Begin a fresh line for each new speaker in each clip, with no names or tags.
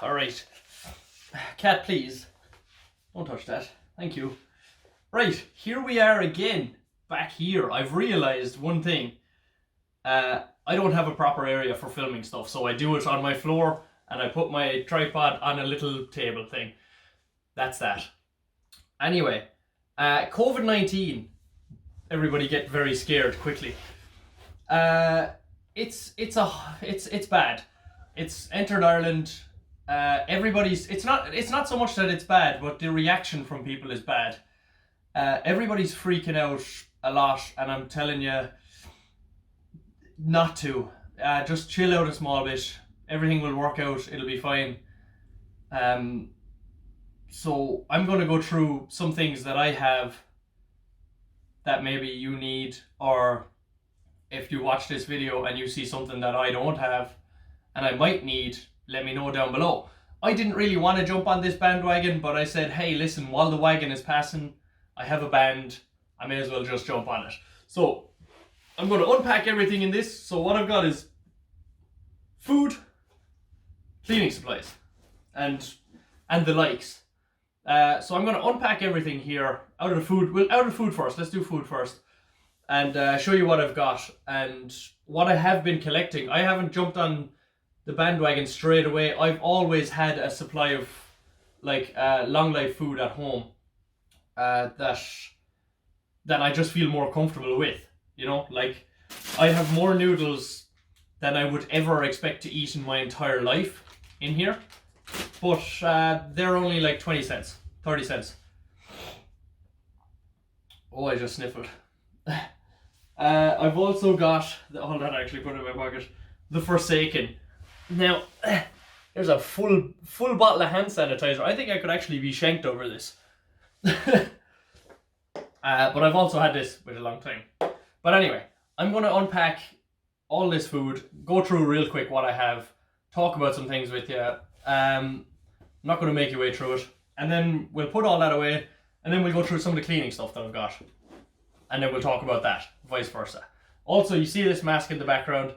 Alright. Cat, please. Don't touch that. Thank you. Right, here we are again. Back here. I've realised one thing. I don't have a proper area for filming stuff, so I do it on my floor and I put my tripod on a little table thing. That's that. Anyway, COVID-19. Everybody get very scared quickly. It's bad. It's entered Ireland. It's not so much that it's bad, but the reaction from people is bad. Everybody's freaking out a lot, and I'm telling you not to. Just chill out a small bit. Everything will work out. It'll be fine. So I'm going to go through some things that I have that maybe you need, or if you watch this video and you see something that I don't have and I might need, let me know down below. I didn't really want to jump on this bandwagon, but I said, hey, listen, while the wagon is passing, I have a band, I may as well just jump on it. So I'm going to unpack everything in this. So what I've got is food, cleaning supplies, and the likes. So I'm going to unpack everything here out of the food. Well, out of food first. Let's do food first, and show you what I've got and what I have been collecting. I haven't jumped on the bandwagon straight away. I've always had a supply of like long life food at home that I just feel more comfortable with. You know, like I have more noodles than I would ever expect to eat in my entire life in here. But they're only like 20 cents, 30 cents. Oh, I just sniffled. I've also got, hold on, I actually put it in my pocket, the Forsaken. Now, there's a full bottle of hand sanitizer. I think I could actually be shanked over this. But I've also had this for a long time. But anyway, I'm going to unpack all this food, go through real quick what I have, talk about some things with you. I'm not going to make you way through it, and then we'll put all that away, and then we'll go through some of the cleaning stuff that I've got, and then we'll talk about that, vice versa. Also, you see this mask in the background.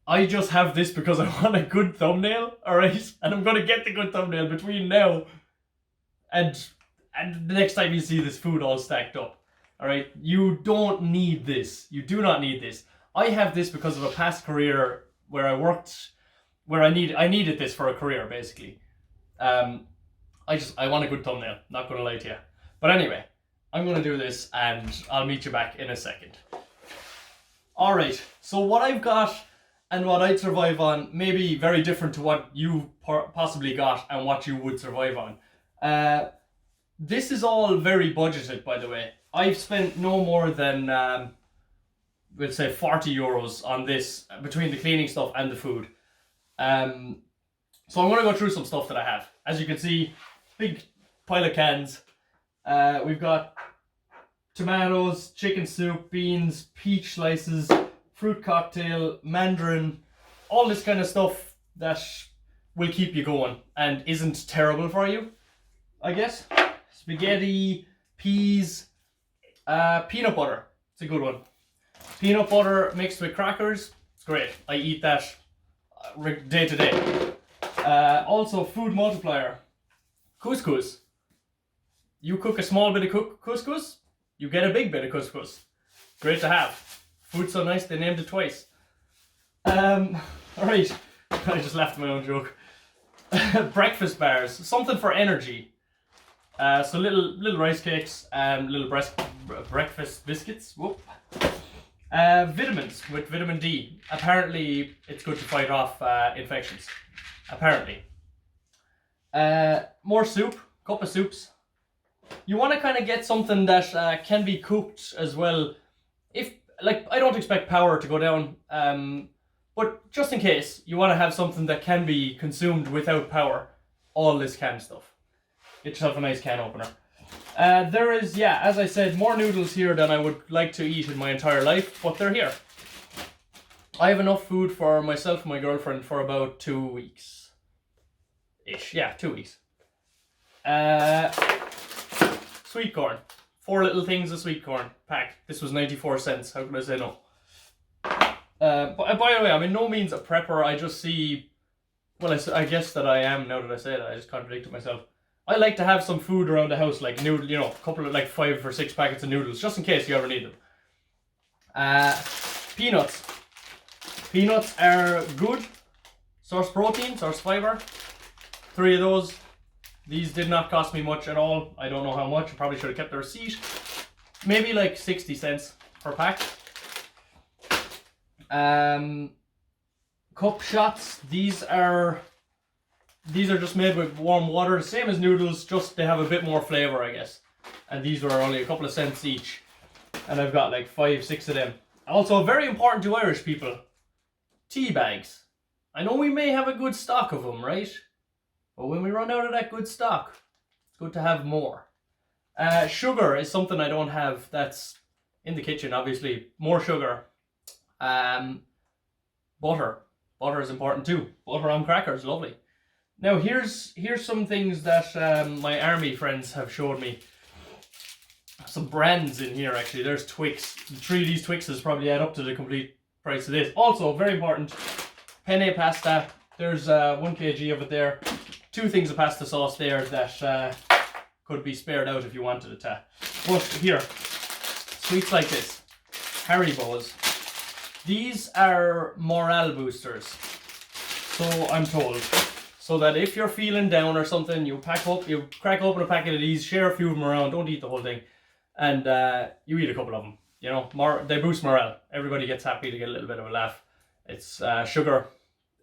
I just have this because I want a good thumbnail, alright? And I'm going to get the good thumbnail between now and the next time you see this food all stacked up, alright? You don't need this. You do not need this. I have this because of a past career where I worked, where I needed this for a career, basically. I want a good thumbnail, not gonna lie to you. But anyway, I'm gonna do this and I'll meet you back in a second. Alright, so what I've got and what I'd survive on may be very different to what you possibly got and what you would survive on. This is all very budgeted, by the way. I've spent no more than, we'll say 40 euros on this, between the cleaning stuff and the food. So I'm going to go through some stuff that I have. As you can see, big pile of cans. We've got tomatoes, chicken soup, beans, peach slices, fruit cocktail, mandarin, all this kind of stuff that will keep you going and isn't terrible for you, I guess. Spaghetti, peas, peanut butter. It's a good one. Peanut butter mixed with crackers. It's great. I eat that day to day. Also, food multiplier. Couscous. You cook a small bit of couscous, you get a big bit of couscous. Great to have. Food's so nice they named it twice. Alright. I just laughed at my own joke. Breakfast bars. Something for energy. So little rice cakes, little breakfast biscuits. Whoop. Vitamins with vitamin D. Apparently, it's good to fight off infections. Apparently. More soup. Cup of soups. You want to kind of get something that can be cooked as well. If, like, I don't expect power to go down, but just in case, you want to have something that can be consumed without power. All this can stuff. Get yourself a nice can opener. There is, yeah, as I said, more noodles here than I would like to eat in my entire life, but they're here. I have enough food for myself and my girlfriend for about 2 weeks. Ish, yeah, 2 weeks. Sweet corn. 4 little things of sweet corn pack. This was 94 cents. How could I say no? But by the way, I'm in no means a prepper. I just see well, I guess that I am now that I say that. I just contradicted myself. I like to have some food around the house, like noodle, a couple of like 5 or 6 packets of noodles, just in case you ever need them. Peanuts. Peanuts are good. Source protein, source fiber. 3 of those. These did not cost me much at all. I don't know how much. I probably should have kept the receipt. Maybe like 60 cents per pack. Cup shots. These are just made with warm water, same as noodles, just they have a bit more flavor, I guess. And these were only a couple of cents each. And I've got like 5, 6 of them. Also, very important to Irish people, tea bags. I know we may have a good stock of them, right? But when we run out of that good stock, it's good to have more. Sugar is something I don't have that's in the kitchen, obviously. More sugar. Butter. Butter is important too. Butter on crackers, lovely. Now here's some things that my army friends have showed me. Some brands in here actually. There's Twix. The 3 of these Twixes probably add up to the complete price of this. Also, very important, penne pasta. There's 1 kg of it there. 2 things of pasta sauce there that could be spared out if you wanted it to. But here, sweets like this. Haribo's. These are morale boosters. So I'm told. So that if you're feeling down or something, you crack open a packet of these, share a few of them around, don't eat the whole thing, and you eat a couple of them. They boost morale. Everybody gets happy to get a little bit of a laugh. It's sugar.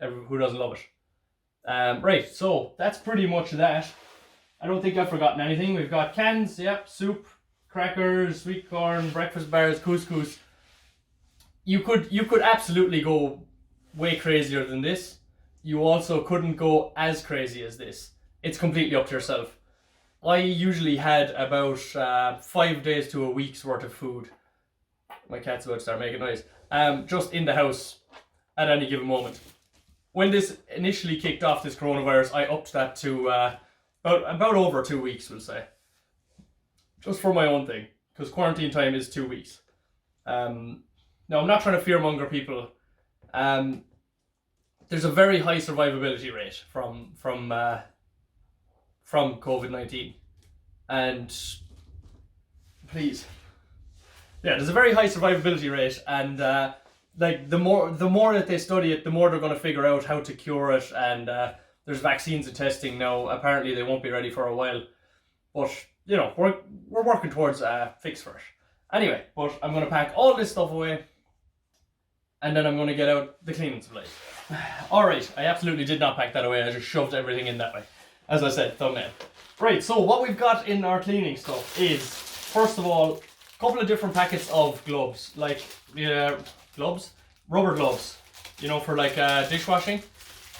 Who doesn't love it? Right, so that's pretty much that. I don't think I've forgotten anything. We've got cans, yep, soup, crackers, sweet corn, breakfast bars, couscous. You could absolutely go way crazier than this. You also couldn't go as crazy as this. It's completely up to yourself. I usually had about 5 days to a week's worth of food. My cat's about to start making noise. Just in the house at any given moment. When this initially kicked off, this coronavirus, I upped that to about over 2 weeks, we'll say. Just for my own thing, because quarantine time is 2 weeks. Now, I'm not trying to fearmonger people. There's a very high survivability rate from COVID-19, and please, yeah, there's a very high survivability rate, and like the more that they study it, the more they're going to figure out how to cure it, and there's vaccines and testing now. Apparently, they won't be ready for a while, but we're working towards a fix for it. Anyway, but I'm going to pack all this stuff away, and then I'm going to get out the cleaning supplies. Alright, I absolutely did not pack that away. I just shoved everything in that way. As I said, thumbnail. Right, so what we've got in our cleaning stuff is, first of all, a couple of different packets of gloves. Like, gloves? Rubber gloves. For like dishwashing.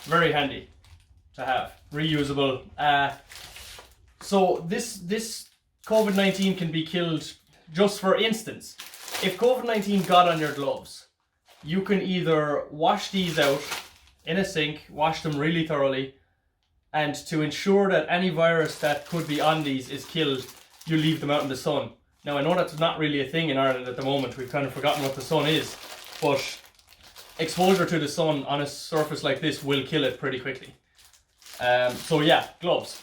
Very handy to have. Reusable. So this COVID-19 can be killed, just for instance. If COVID-19 got on your gloves, you can either wash these out in a sink, wash them really thoroughly, and to ensure that any virus that could be on these is killed, you leave them out in the sun. Now, I know that's not really a thing in Ireland at the moment. We've kind of forgotten what the sun is, but exposure to the sun on a surface like this will kill it pretty quickly. So yeah, gloves.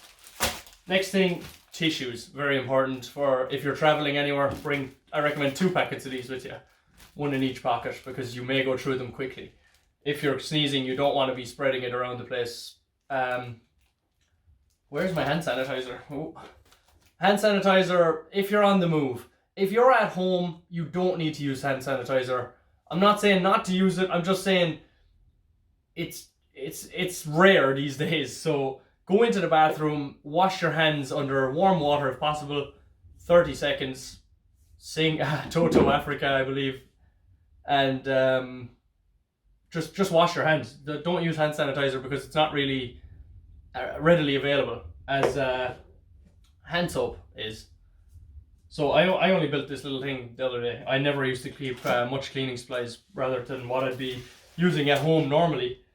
Next thing, tissues. Very important for if you're traveling anywhere. I recommend 2 packets of these with you. 1 in each pocket, because you may go through them quickly. If you're sneezing, you don't want to be spreading it around the place. Where's my hand sanitizer? Oh. Hand sanitizer, if you're on the move. If you're at home, you don't need to use hand sanitizer. I'm not saying not to use it, I'm just saying it's rare these days. So go into the bathroom, wash your hands under warm water if possible, 30 seconds, sing Toto Africa, I believe. And just wash your hands. Don't use hand sanitizer because it's not really readily available as hand soap is. So I only built this little thing the other day. I never used to keep much cleaning supplies rather than what I'd be using at home normally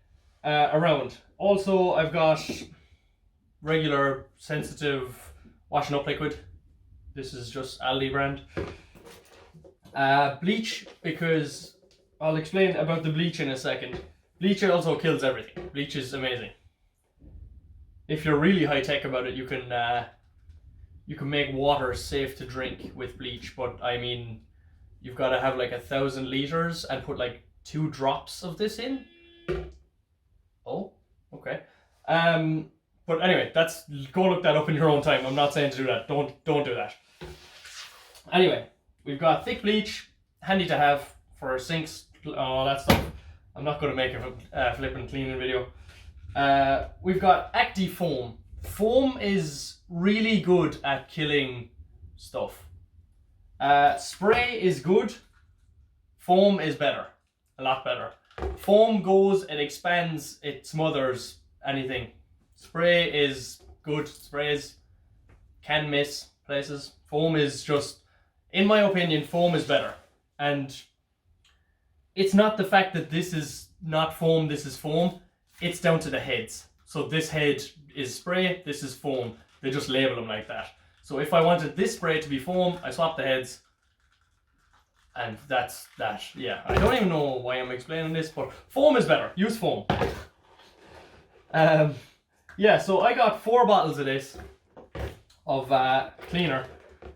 around. Also, I've got regular sensitive washing up liquid. This is just Aldi brand. Bleach, because I'll explain about the bleach in a second. Bleach also kills everything. Bleach is amazing. if you're really high tech about it, you can make water safe to drink with bleach. But I mean, you've got to have like 1,000 liters and put like 2 drops of this in. Oh, okay. But anyway, go look that up in your own time. I'm not saying to do that. Don't do that. Anyway, we've got thick bleach, handy to have for sinks, all that stuff. I'm not going to make a flipping cleaning video. We've got Acti Foam. Foam is really good at killing stuff. Spray is good. Foam is better. A lot better. Foam goes, it expands, it smothers anything. Spray is good. Sprays can miss places. Foam is just, in my opinion, foam is better. And it's not the fact that this is not foam, this is foam. It's down to the heads. So this head is spray, this is foam. They just label them like that. So if I wanted this spray to be foam, I swap the heads. And that's that. Yeah, I don't even know why I'm explaining this, but foam is better. Use foam. Yeah, so I got 4 bottles of this, of cleaner.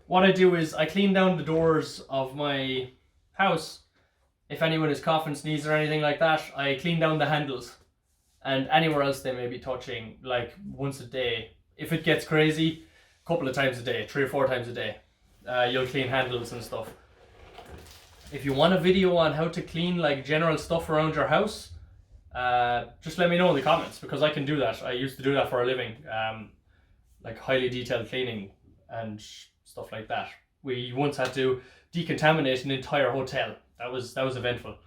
What I do is I clean down the doors of my house. If anyone is coughing, sneezing or anything like that, I clean down the handles. And anywhere else they may be touching, like once a day. If it gets crazy, a couple of times a day, 3 or 4 times a day. You'll clean handles and stuff. If you want a video on how to clean like general stuff around your house, just let me know in the comments, because I can do that. I used to do that for a living, like highly detailed cleaning and stuff like that. We once had to decontaminate an entire hotel. That was eventful.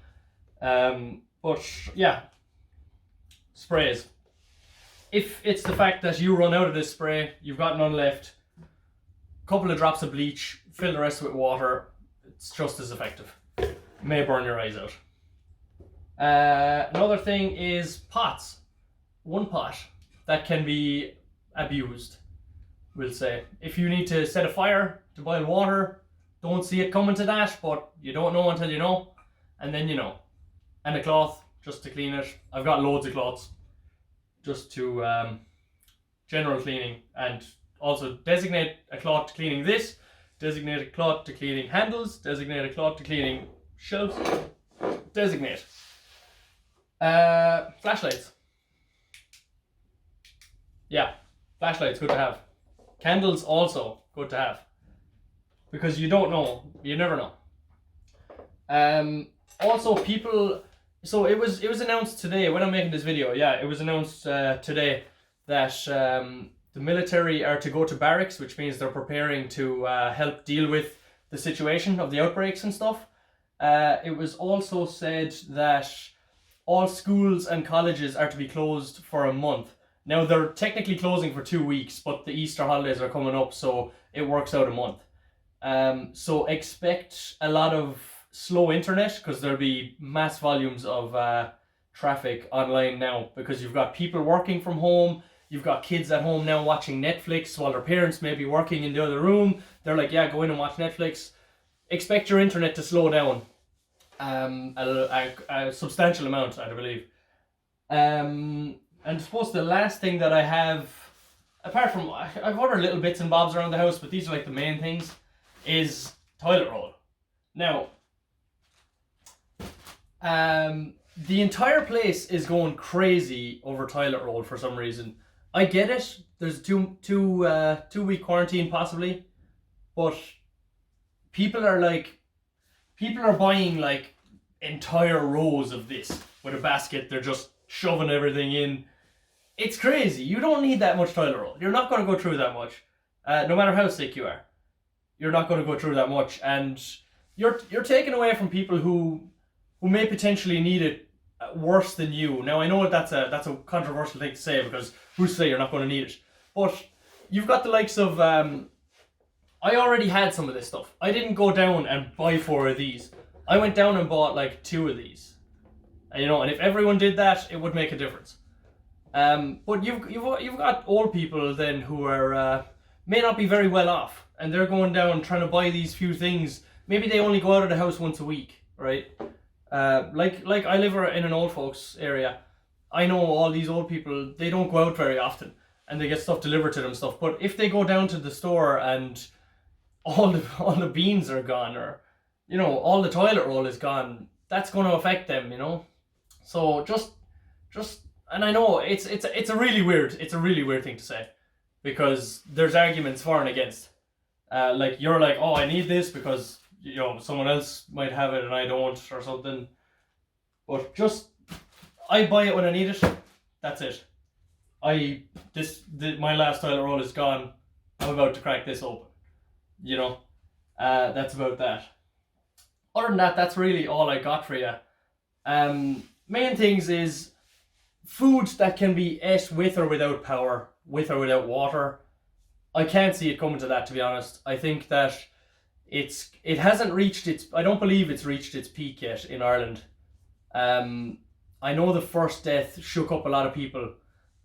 But yeah, sprays. If it's the fact that you run out of this spray, you've got none left, couple of drops of bleach, fill the rest with water. It's just as effective. May burn your eyes out. Another thing is pots. 1 pot that can be abused, we'll say. If you need to set a fire to boil water, don't see it coming to that, but you don't know until you know, and then you know. And a cloth, just to clean it. I've got loads of cloths, just to general cleaning, and also designate a cloth to cleaning this, designate a cloth to cleaning handles, designate a cloth to cleaning shelves, designate. Flashlights. Yeah, flashlights, good to have. Candles also good to have, because you don't know, you never know. Also people, so it was announced today when I'm making this video. Yeah, it was announced today that the military are to go to barracks, which means they're preparing to help deal with the situation of the outbreaks and stuff. It was also said that all schools and colleges are to be closed for a month. Now they're technically closing for 2 weeks, but the Easter holidays are coming up, so it works out a month. So expect a lot of slow internet, because there'll be mass volumes of traffic online now, because you've got people working from home. You've got kids at home now watching Netflix while their parents may be working in the other room. They're like, yeah, go in and watch Netflix. Expect your internet to slow down a substantial amount, I believe. And I suppose the last thing that I have, apart from, I've other little bits and bobs around the house, but these are like the main things, is toilet roll. Now, the entire place is going crazy over toilet roll for some reason. I get it. There's a 2 week quarantine possibly, but people are buying like entire rows of this with a basket. They're just shoving everything in. It's crazy. You don't need that much toilet roll. You're not going to go through that much, no matter how sick you are. You're not going to go through that much, and you're taking away from people who may potentially need it worse than you. Now I know that's a controversial thing to say, because who's to say you're not going to need it? But you've got the likes of I already had some of this stuff. I didn't go down and buy 4 of these. I went down and bought like 2 of these. And, and if everyone did that, it would make a difference. But you've got old people then who are may not be very well off, and they're going down trying to buy these few things. Maybe they only go out of the house once a week, right? Like I live in an old folks area. I know all these old people, they don't go out very often. and they get stuff delivered to them and stuff. But if they go down to the store and all the beans are gone, or all the toilet roll is gone, that's going to affect them, So just and I know it's a really weird thing to say, because there's arguments for and against. Like you're like, oh, I need this because someone else might have it and I don't, or something. But just I buy it when I need it. That's it. My last toilet roll is gone. I'm about to crack this open. That's about that. Other than that, that's really all I got for you. Main things is food that can be ate with or without power, with or without water. I can't see it coming to that, to be honest. I think that it hasn't reached its. I don't believe it's reached its peak yet in Ireland. I know the first death shook up a lot of people,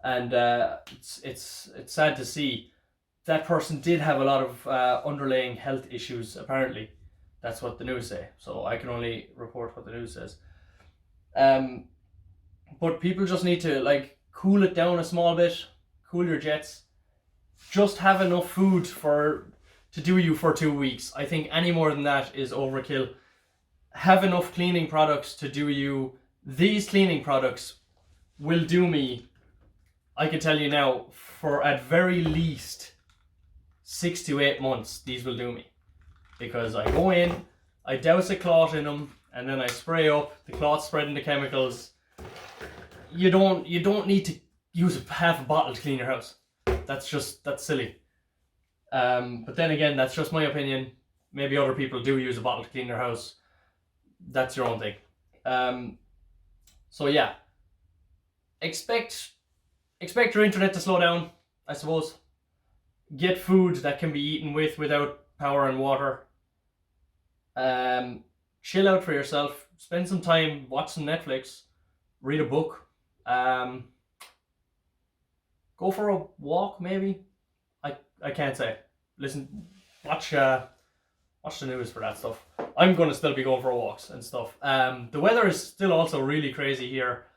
and it's sad to see. That person did have a lot of underlying health issues, apparently. That's what the news say. So I can only report what the news says. But people just need to cool it down a small bit, cool your jets. Just have enough food to do you for 2 weeks. I think any more than that is overkill. Have enough cleaning products to do you. These cleaning products will do me, I can tell you now, for at very least 6 to 8 months. These will do me, because I go in, I douse a cloth in them, and then I spray up. The cloth spreading the chemicals. You don't need to use half a bottle to clean your house. That's silly. But then again, that's just my opinion. Maybe other people do use a bottle to clean their house. That's your own thing. So yeah, expect your internet to slow down, I suppose. Get food that can be eaten without power and water. Chill out for yourself. Spend some time, watch some Netflix, read a book. Go for a walk, maybe. I can't say. Listen, watch the news for that stuff. I'm gonna still be going for walks and stuff. The weather is still also really crazy here.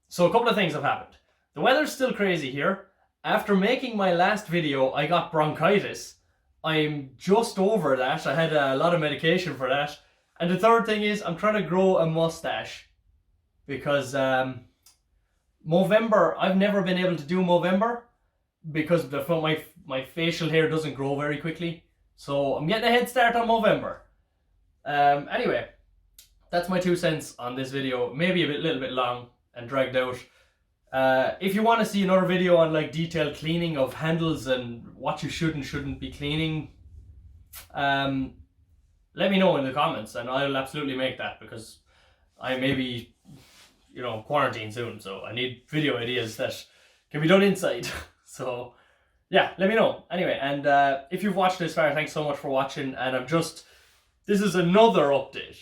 So a couple of things have happened. The weather's still crazy here. After making my last video, I got bronchitis. I'm just over that. I had a lot of medication for that. And the third thing is I'm trying to grow a mustache, because Movember, I've never been able to do Movember because my facial hair doesn't grow very quickly. So I'm getting a head start on Movember. Anyway, that's my 2 cents on this video. Maybe a little bit long and dragged out. If you want to see another video on detailed cleaning of handles and what you should and shouldn't be cleaning, let me know in the comments, and I'll absolutely make that, because I may be quarantine soon, so I need video ideas that can be done inside. So yeah, let me know. Anyway, and if you've watched this far, thanks so much for watching, and this is another update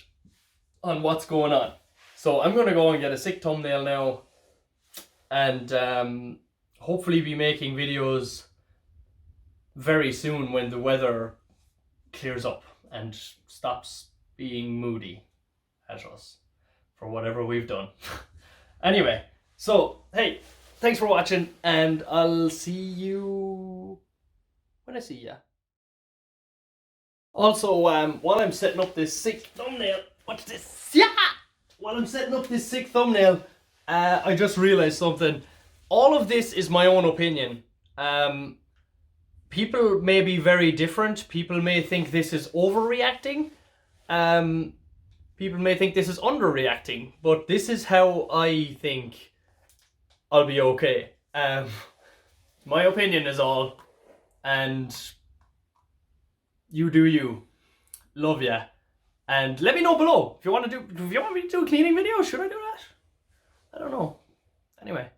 on what's going on. So I'm gonna go and get a sick thumbnail now, and hopefully be making videos very soon when the weather clears up and stops being moody at us for whatever we've done. Anyway, so hey, thanks for watching, and I'll see you when I see ya. Also, while I'm setting up this sick thumbnail, watch this. Yeah. While I'm setting up this sick thumbnail, I just realized something. All of this is my own opinion. People may be very different. People may think this is overreacting. People may think this is underreacting, but this is how I think I'll be okay. My opinion is all, and you do you. Love ya. And let me know below if you want me to do a cleaning video. Should I do that? I don't know. Anyway.